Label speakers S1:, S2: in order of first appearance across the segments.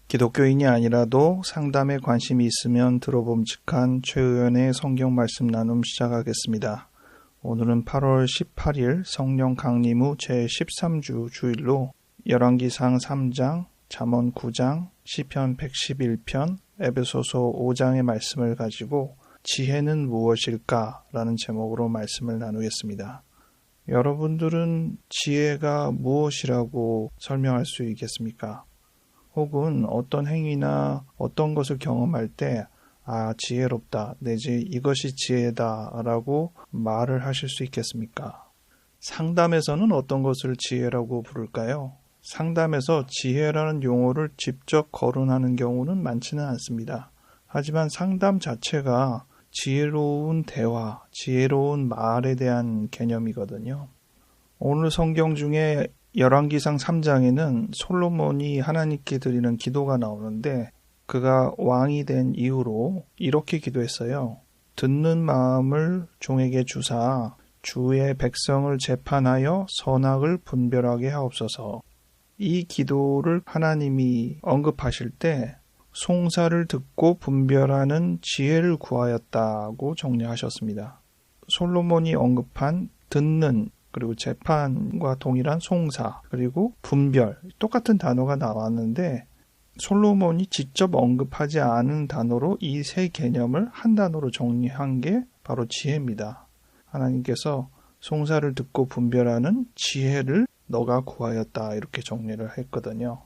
S1: 기독교인이 아니라도 상담에 관심이 있으면 들어봄직한 최 의원의 성경 말씀 나눔 시작하겠습니다. 오늘은 8월 18일 성령 강림 후 제13주 주일로 열왕기상 3장, 잠언 9장, 시편 111편, 에베소서 5장의 말씀을 가지고 지혜는 무엇일까? 라는 제목으로 말씀을 나누겠습니다. 여러분들은 지혜가 무엇이라고 설명할 수 있겠습니까? 혹은 어떤 행위나 어떤 것을 경험할 때 지혜롭다, 내지 이것이 지혜다 라고 말을 하실 수 있겠습니까? 상담에서는 어떤 것을 지혜라고 부를까요? 상담에서 지혜라는 용어를 직접 거론하는 경우는 많지는 않습니다. 하지만 상담 자체가 지혜로운 대화, 지혜로운 말에 대한 개념이거든요. 오늘 성경 중에 열왕기상 3장에는 솔로몬이 하나님께 드리는 기도가 나오는데 그가 왕이 된 이후로 이렇게 기도했어요. 듣는 마음을 종에게 주사 주의 백성을 재판하여 선악을 분별하게 하옵소서. 이 기도를 하나님이 언급하실 때 송사를 듣고 분별하는 지혜를 구하였다고 정리하셨습니다. 솔로몬이 언급한 듣는 그리고 재판과 동일한 송사 그리고 분별 똑같은 단어가 나왔는데 솔로몬이 직접 언급하지 않은 단어로 이 세 개념을 한 단어로 정리한 게 바로 지혜입니다. 하나님께서 송사를 듣고 분별하는 지혜를 너가 구하였다 이렇게 정리를 했거든요.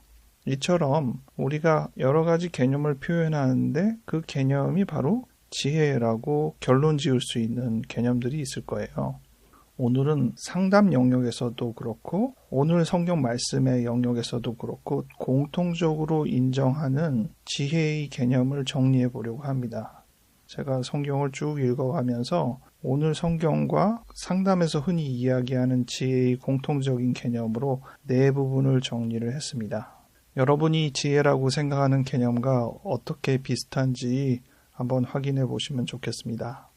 S1: 이처럼 우리가 여러 가지 개념을 표현하는데 그 개념이 바로 지혜라고 결론 지을 수 있는 개념들이 있을 거예요. 오늘은 상담 영역에서도 그렇고 오늘 성경 말씀의 영역에서도 그렇고 공통적으로 인정하는 지혜의 개념을 정리해 보려고 합니다. 제가 성경을 쭉 읽어가면서 오늘 성경과 상담에서 흔히 이야기하는 지혜의 공통적인 개념으로 네 부분을 정리를 했습니다. 여러분이 지혜라고 생각하는 개념과 어떻게 비슷한지 한번 확인해 보시면 좋겠습니다.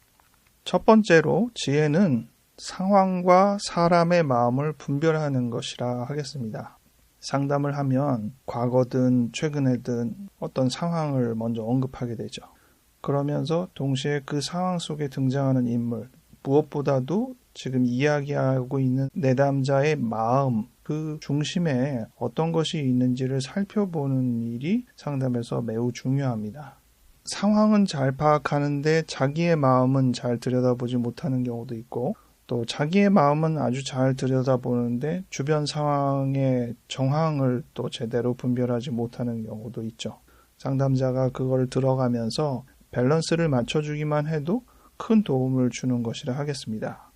S1: 첫 번째로 지혜는 상황과 사람의 마음을 분별하는 것이라 하겠습니다. 상담을 하면 과거든 최근에든 어떤 상황을 먼저 언급하게 되죠. 그러면서 동시에 그 상황 속에 등장하는 인물, 무엇보다도 지금 이야기하고 있는 내담자의 마음, 그 중심에 어떤 것이 있는지를 살펴보는 일이 상담에서 매우 중요합니다. 상황은 잘 파악하는데 자기의 마음은 잘 들여다보지 못하는 경우도 있고 또 자기의 마음은 아주 잘 들여다보는데 주변 상황의 정황을 또 제대로 분별하지 못하는 경우도 있죠. 상담자가 그걸 들어가면서 밸런스를 맞춰주기만 해도 큰 도움을 주는 것이라 하겠습니다.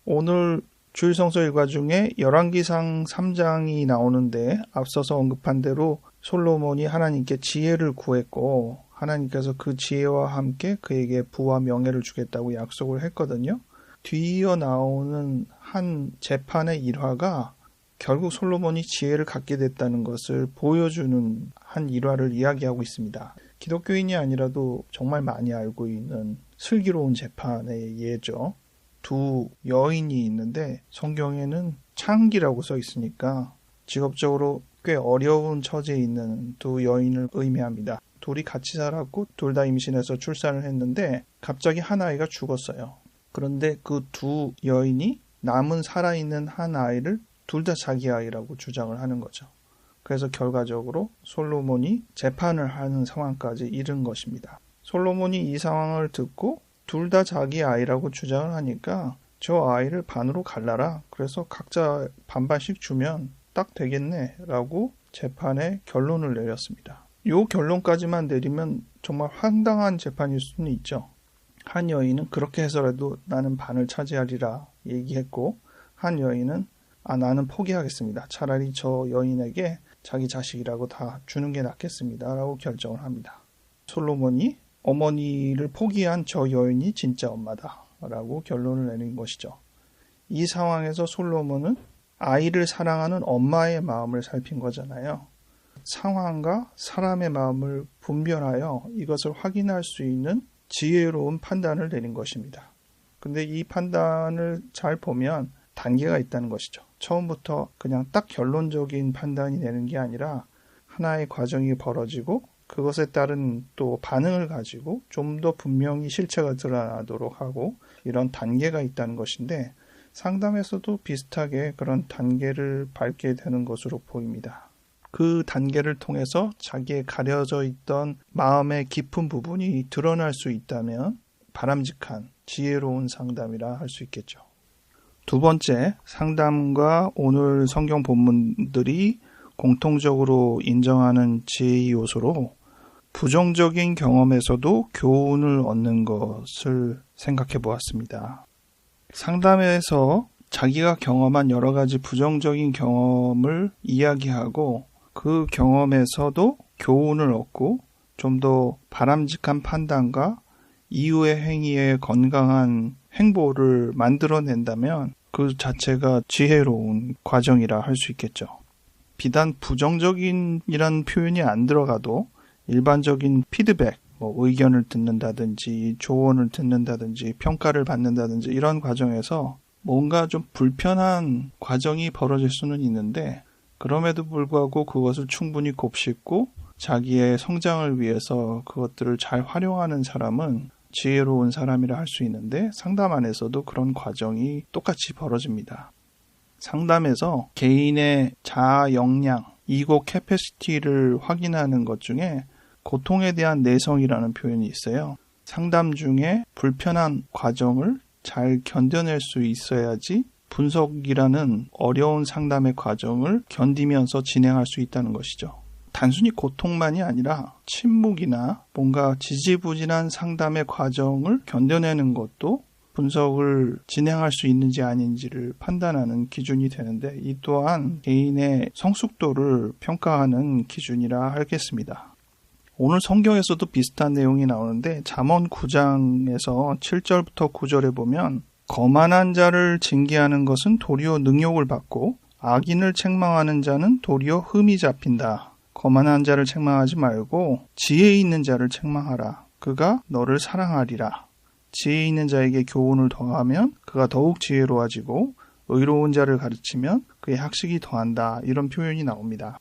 S1: 오늘 주일 성서 일과 중에 열왕기상 3장이 나오는데 앞서서 언급한 대로 솔로몬이 하나님께 지혜를 구했고 하나님께서 그 지혜와 함께 그에게 부와 명예를 주겠다고 약속을 했거든요. 뒤이어 나오는 한 재판의 일화가 결국 솔로몬이 지혜를 갖게 됐다는 것을 보여주는 한 일화를 이야기하고 있습니다. 기독교인이 아니라도 정말 많이 알고 있는 슬기로운 재판의 예죠. 두 여인이 있는데 성경에는 창기라고 써 있으니까 직업적으로 꽤 어려운 처지에 있는 두 여인을 의미합니다. 둘이 같이 살았고 둘 다 임신해서 출산을 했는데 갑자기 한 아이가 죽었어요. 그런데 그 두 여인이 남은 살아있는 한 아이를 둘 다 자기 아이라고 주장을 하는 거죠. 그래서 결과적으로 솔로몬이 재판을 하는 상황까지 이른 것입니다. 솔로몬이 이 상황을 듣고 둘 다 자기 아이라고 주장을 하니까 저 아이를 반으로 갈라라. 그래서 각자 반반씩 주면 딱 되겠네 라고 재판의 결론을 내렸습니다. 이 결론까지만 내리면 정말 황당한 재판일 수는 있죠. 한 여인은 그렇게 해서라도 나는 반을 차지하리라 얘기했고 한 여인은 나는 포기하겠습니다. 차라리 저 여인에게 자기 자식이라고 다 주는 게 낫겠습니다 라고 결정을 합니다. 솔로몬이 어머니를 포기한 저 여인이 진짜 엄마다 라고 결론을 내린 것이죠. 이 상황에서 솔로몬은 아이를 사랑하는 엄마의 마음을 살핀 거잖아요. 상황과 사람의 마음을 분별하여 이것을 확인할 수 있는 지혜로운 판단을 내린 것입니다. 근데 이 판단을 잘 보면 단계가 있다는 것이죠. 처음부터 그냥 딱 결론적인 판단이 내는 게 아니라 하나의 과정이 벌어지고 그것에 따른 또 반응을 가지고 좀 더 분명히 실체가 드러나도록 하고 이런 단계가 있다는 것인데 상담에서도 비슷하게 그런 단계를 밟게 되는 것으로 보입니다. 그 단계를 통해서 자기의 가려져 있던 마음의 깊은 부분이 드러날 수 있다면 바람직한 지혜로운 상담이라 할 수 있겠죠. 두 번째, 상담과 오늘 성경 본문들이 공통적으로 인정하는 지혜의 요소로 부정적인 경험에서도 교훈을 얻는 것을 생각해 보았습니다. 상담에서 자기가 경험한 여러 가지 부정적인 경험을 이야기하고 그 경험에서도 교훈을 얻고 좀 더 바람직한 판단과 이후의 행위에 건강한 행보를 만들어낸다면 그 자체가 지혜로운 과정이라 할 수 있겠죠. 비단 부정적인이란 표현이 안 들어가도 일반적인 피드백, 의견을 듣는다든지 조언을 듣는다든지 평가를 받는다든지 이런 과정에서 뭔가 좀 불편한 과정이 벌어질 수는 있는데 그럼에도 불구하고 그것을 충분히 곱씹고 자기의 성장을 위해서 그것들을 잘 활용하는 사람은 지혜로운 사람이라 할 수 있는데 상담 안에서도 그런 과정이 똑같이 벌어집니다. 상담에서 개인의 자아 역량, 이고 캐패시티를 확인하는 것 중에 고통에 대한 내성이라는 표현이 있어요. 상담 중에 불편한 과정을 잘 견뎌낼 수 있어야지 분석이라는 어려운 상담의 과정을 견디면서 진행할 수 있다는 것이죠. 단순히 고통만이 아니라 침묵이나 뭔가 지지부진한 상담의 과정을 견뎌내는 것도 분석을 진행할 수 있는지 아닌지를 판단하는 기준이 되는데 이 또한 개인의 성숙도를 평가하는 기준이라 하겠습니다. 오늘 성경에서도 비슷한 내용이 나오는데 잠언 9장에서 7절부터 9절에 보면 거만한 자를 징계하는 것은 도리어 능욕을 받고 악인을 책망하는 자는 도리어 흠이 잡힌다. 거만한 자를 책망하지 말고 지혜 있는 자를 책망하라. 그가 너를 사랑하리라. 지혜 있는 자에게 교훈을 더하면 그가 더욱 지혜로워지고 의로운 자를 가르치면 그의 학식이 더한다. 이런 표현이 나옵니다.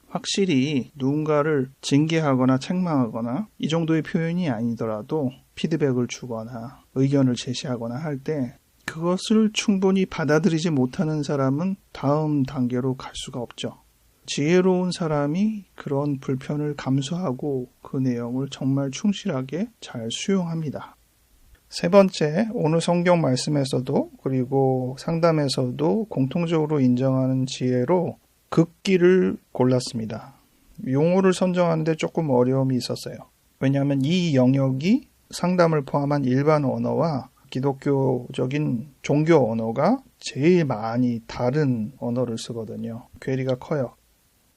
S1: 확실히 누군가를 징계하거나 책망하거나 이 정도의 표현이 아니더라도 피드백을 주거나 의견을 제시하거나 할 때 그것을 충분히 받아들이지 못하는 사람은 다음 단계로 갈 수가 없죠. 지혜로운 사람이 그런 불편을 감수하고 그 내용을 정말 충실하게 잘 수용합니다. 세 번째, 오늘 성경 말씀에서도 그리고 상담에서도 공통적으로 인정하는 지혜로 극기를 골랐습니다. 용어를 선정하는데 조금 어려움이 있었어요. 왜냐하면 이 영역이 상담을 포함한 일반 언어와 기독교적인 종교 언어가 제일 많이 다른 언어를 쓰거든요. 괴리가 커요.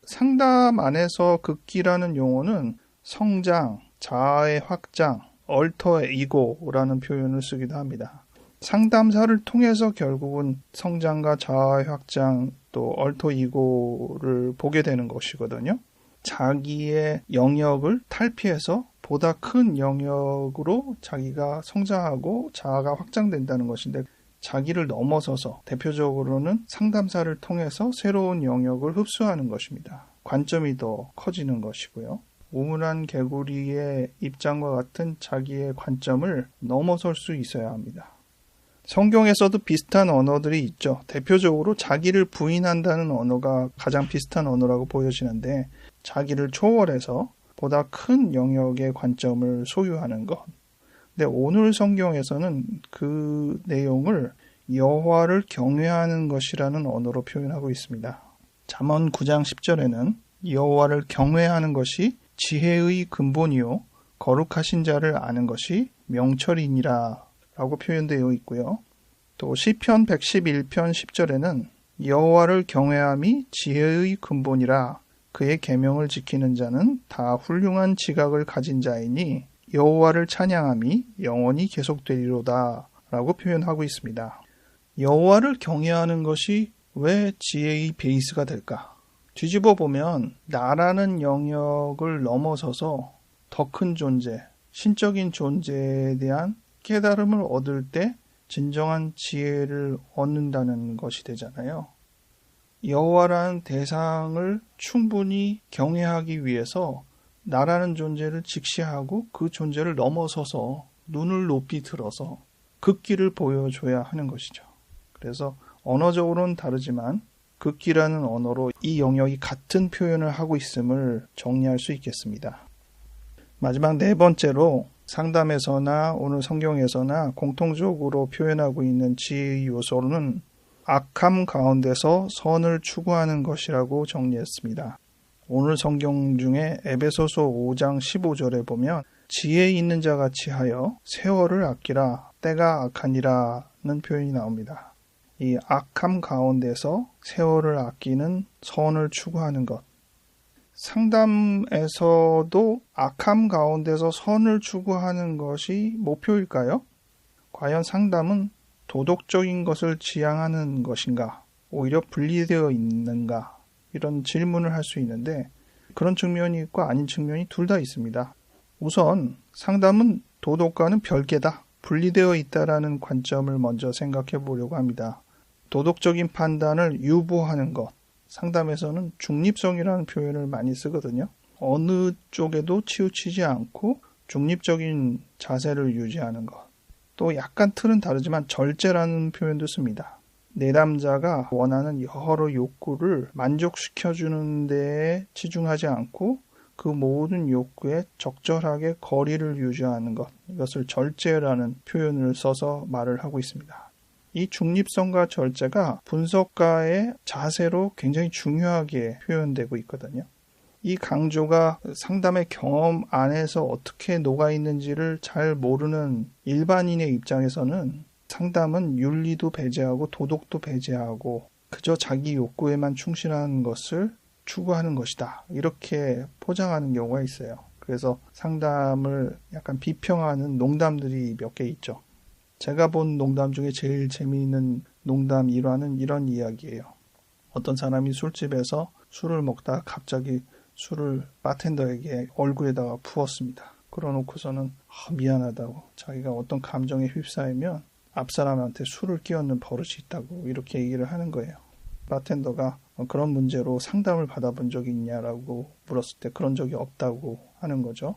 S1: 상담 안에서 극기라는 용어는 성장, 자아의 확장, 얼터의 이고라는 표현을 쓰기도 합니다. 상담사를 통해서 결국은 성장과 자아의 확장 또 얼터 이고를 보게 되는 것이거든요. 자기의 영역을 탈피해서 보다 큰 영역으로 자기가 성장하고 자아가 확장된다는 것인데 자기를 넘어서서 대표적으로는 상담사를 통해서 새로운 영역을 흡수하는 것입니다. 관점이 더 커지는 것이고요. 우물한 개구리의 입장과 같은 자기의 관점을 넘어설 수 있어야 합니다. 성경에서도 비슷한 언어들이 있죠. 대표적으로 자기를 부인한다는 언어가 가장 비슷한 언어라고 보여지는데 자기를 초월해서 보다 큰 영역의 관점을 소유하는 것. 근데 오늘 성경에서는 그 내용을 여호와를 경외하는 것이라는 언어로 표현하고 있습니다. 잠언 9장 10절에는 여호와를 경외하는 것이 지혜의 근본이요 거룩하신 자를 아는 것이 명철이니라 라고 표현되어 있고요. 또 시편 111편 10절에는 여호와를 경외함이 지혜의 근본이라 그의 계명을 지키는 자는 다 훌륭한 지각을 가진 자이니 여호와를 찬양함이 영원히 계속되리로다 라고 표현하고 있습니다. 여호와를 경외하는 것이 왜 지혜의 베이스가 될까? 뒤집어 보면 나라는 영역을 넘어서서 더 큰 존재, 신적인 존재에 대한 깨달음을 얻을 때 진정한 지혜를 얻는다는 것이 되잖아요. 여호와라는 대상을 충분히 경외하기 위해서 나라는 존재를 직시하고 그 존재를 넘어서서 눈을 높이 들어서 극기를 보여줘야 하는 것이죠. 그래서 언어적으로는 다르지만 극기라는 언어로 이 영역이 같은 표현을 하고 있음을 정리할 수 있겠습니다. 마지막 네 번째로 상담에서나 오늘 성경에서나 공통적으로 표현하고 있는 지혜의 요소는 악함 가운데서 선을 추구하는 것이라고 정리했습니다. 오늘 성경 중에 에베소서 5장 15절에 보면 지혜 있는 자같이 하여 세월을 아끼라 때가 악하니라는 표현이 나옵니다. 이 악함 가운데서 세월을 아끼는 선을 추구하는 것. 상담에서도 악함 가운데서 선을 추구하는 것이 목표일까요? 과연 상담은 도덕적인 것을 지향하는 것인가? 오히려 분리되어 있는가? 이런 질문을 할 수 있는데 그런 측면이 있고 아닌 측면이 둘 다 있습니다. 우선 상담은 도덕과는 별개다. 분리되어 있다라는 관점을 먼저 생각해 보려고 합니다. 도덕적인 판단을 유보하는 것. 상담에서는 중립성이라는 표현을 많이 쓰거든요. 어느 쪽에도 치우치지 않고 중립적인 자세를 유지하는 것. 또 약간 틀은 다르지만 절제라는 표현도 씁니다. 내담자가 원하는 여러 욕구를 만족시켜주는 데에 치중하지 않고 그 모든 욕구에 적절하게 거리를 유지하는 것. 이것을 절제라는 표현을 써서 말을 하고 있습니다. 이 중립성과 절제가 분석가의 자세로 굉장히 중요하게 표현되고 있거든요. 이 강조가 상담의 경험 안에서 어떻게 녹아있는지를 잘 모르는 일반인의 입장에서는 상담은 윤리도 배제하고 도덕도 배제하고 그저 자기 욕구에만 충실한 것을 추구하는 것이다. 이렇게 포장하는 경우가 있어요. 그래서 상담을 약간 비평하는 농담들이 몇 개 있죠. 제가 본 농담 중에 제일 재미있는 농담 일화는 이런 이야기예요. 어떤 사람이 술집에서 술을 먹다가 갑자기 술을 바텐더에게 얼굴에다가 부었습니다. 그러놓고서는 미안하다고 자기가 어떤 감정에 휩싸이면 앞사람한테 술을 끼얹는 버릇이 있다고 이렇게 얘기를 하는 거예요. 바텐더가 그런 문제로 상담을 받아본 적이 있냐라고 물었을 때 그런 적이 없다고 하는 거죠.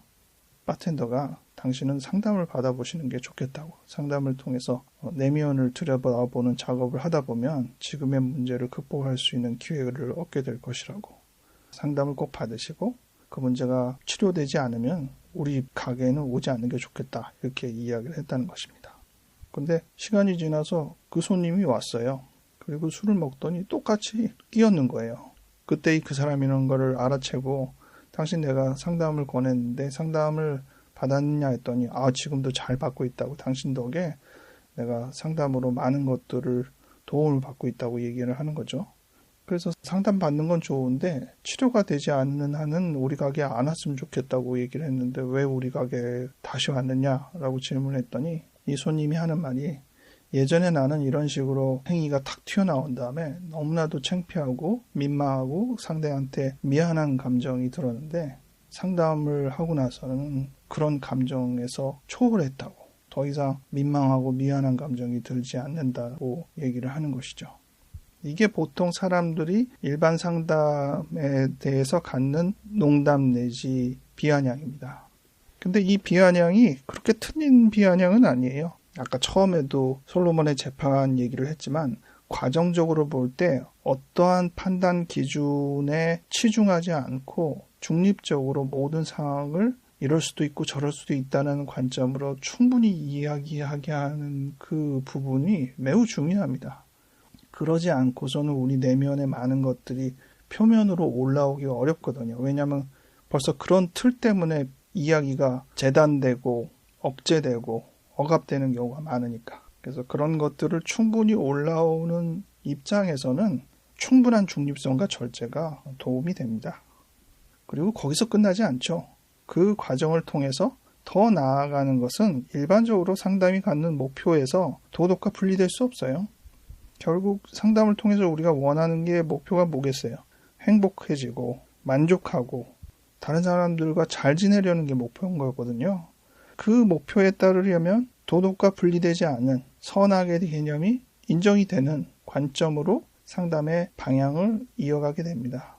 S1: 바텐더가 당신은 상담을 받아보시는 게 좋겠다고. 상담을 통해서 내면을 들여다보는 작업을 하다 보면 지금의 문제를 극복할 수 있는 기회를 얻게 될 것이라고. 상담을 꼭 받으시고 그 문제가 치료되지 않으면 우리 가게에는 오지 않는 게 좋겠다. 이렇게 이야기를 했다는 것입니다. 근데 시간이 지나서 그 손님이 왔어요. 그리고 술을 먹더니 똑같이 끼얹는 거예요. 그때 그 사람이라는 거를 알아채고 당신 내가 상담을 권했는데 상담을 받았느냐 했더니 지금도 잘 받고 있다고. 당신 덕에 내가 상담으로 많은 것들을 도움을 받고 있다고 얘기를 하는 거죠. 그래서 상담받는 건 좋은데 치료가 되지 않는 한은 우리 가게에 안 왔으면 좋겠다고 얘기를 했는데 왜 우리 가게에 다시 왔느냐라고 질문했더니 이 손님이 하는 말이 예전에 나는 이런 식으로 행위가 탁 튀어나온 다음에 너무나도 창피하고 민망하고 상대한테 미안한 감정이 들었는데 상담을 하고 나서는 그런 감정에서 초월했다고. 더 이상 민망하고 미안한 감정이 들지 않는다고 얘기를 하는 것이죠. 이게 보통 사람들이 일반 상담에 대해서 갖는 농담 내지 비아냥입니다. 근데 이 비아냥이 그렇게 틀린 비아냥은 아니에요. 아까 처음에도 솔로몬의 재판 얘기를 했지만 과정적으로 볼 때 어떠한 판단 기준에 치중하지 않고 중립적으로 모든 상황을 이럴 수도 있고 저럴 수도 있다는 관점으로 충분히 이야기하게 하는 그 부분이 매우 중요합니다. 그러지 않고서는 우리 내면의 많은 것들이 표면으로 올라오기가 어렵거든요. 왜냐하면 벌써 그런 틀 때문에 이야기가 재단되고 억제되고 억압되는 경우가 많으니까. 그래서 그런 것들을 충분히 올라오는 입장에서는 충분한 중립성과 절제가 도움이 됩니다. 그리고 거기서 끝나지 않죠. 그 과정을 통해서 더 나아가는 것은 일반적으로 상담이 갖는 목표에서 도덕과 분리될 수 없어요. 결국 상담을 통해서 우리가 원하는 게 목표가 뭐겠어요? 행복해지고 만족하고 다른 사람들과 잘 지내려는 게 목표인 거거든요. 그 목표에 따르려면 도덕과 분리되지 않은 선악의 개념이 인정이 되는 관점으로 상담의 방향을 이어가게 됩니다.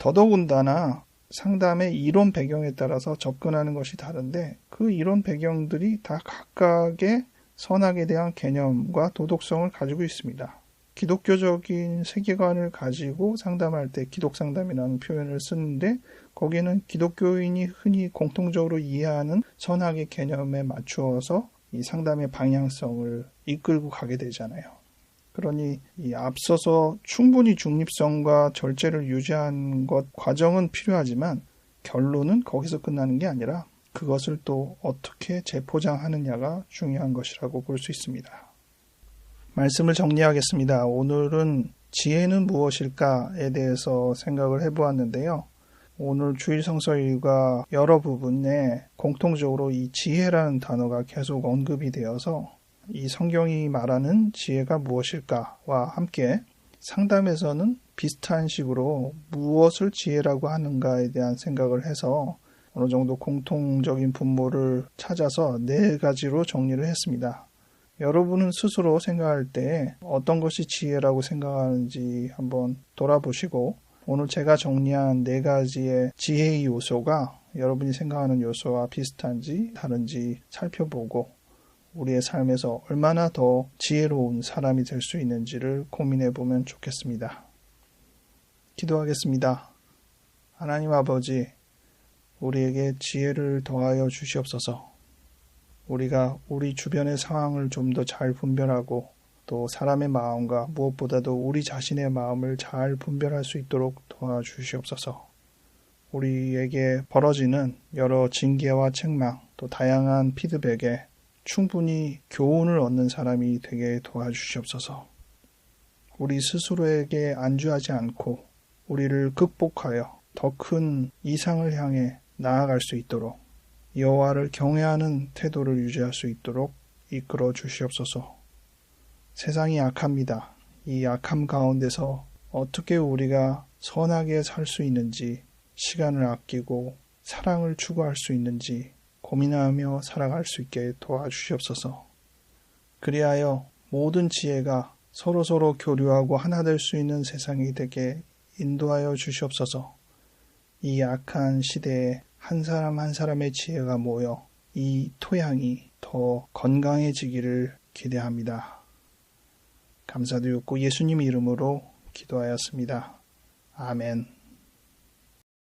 S1: 더더군다나 상담의 이론 배경에 따라서 접근하는 것이 다른데 그 이론 배경들이 다 각각의 선악에 대한 개념과 도덕성을 가지고 있습니다. 기독교적인 세계관을 가지고 상담할 때 기독상담이라는 표현을 쓰는데 거기에는 기독교인이 흔히 공통적으로 이해하는 선악의 개념에 맞추어서 이 상담의 방향성을 이끌고 가게 되잖아요. 그러니 이 앞서서 충분히 중립성과 절제를 유지한 것 과정은 필요하지만 결론은 거기서 끝나는 게 아니라 그것을 또 어떻게 재포장하느냐가 중요한 것이라고 볼 수 있습니다. 말씀을 정리하겠습니다. 오늘은 지혜는 무엇일까에 대해서 생각을 해보았는데요. 오늘 주일 성서일과 여러 부분에 공통적으로 이 지혜라는 단어가 계속 언급이 되어서 이 성경이 말하는 지혜가 무엇일까와 함께 상담에서는 비슷한 식으로 무엇을 지혜라고 하는가에 대한 생각을 해서 어느 정도 공통적인 분모를 찾아서 4가지로 정리를 했습니다. 여러분은 스스로 생각할 때 어떤 것이 지혜라고 생각하는지 한번 돌아보시고 오늘 제가 정리한 4가지의 지혜의 요소가 여러분이 생각하는 요소와 비슷한지 다른지 살펴보고 우리의 삶에서 얼마나 더 지혜로운 사람이 될 수 있는지를 고민해 보면 좋겠습니다. 기도하겠습니다. 하나님 아버지, 우리에게 지혜를 더하여 주시옵소서. 우리가 우리 주변의 상황을 좀 더 잘 분별하고 또 사람의 마음과 무엇보다도 우리 자신의 마음을 잘 분별할 수 있도록 도와주시옵소서. 우리에게 벌어지는 여러 징계와 책망 또 다양한 피드백에 충분히 교훈을 얻는 사람이 되게 도와주시옵소서. 우리 스스로에게 안주하지 않고 우리를 극복하여 더 큰 이상을 향해 나아갈 수 있도록 여호와를 경외하는 태도를 유지할 수 있도록 이끌어 주시옵소서. 세상이 악합니다. 이 악함 가운데서 어떻게 우리가 선하게 살 수 있는지, 시간을 아끼고 사랑을 추구할 수 있는지 고민하며 살아갈 수 있게 도와주시옵소서. 그리하여 모든 지혜가 서로서로 교류하고 하나 될 수 있는 세상이 되게 인도하여 주시옵소서. 이 악한 시대에 한 사람 한 사람의 지혜가 모여 이 토양이 더 건강해지기를 기대합니다. 감사드렸고 예수님 이름으로 기도하였습니다. 아멘.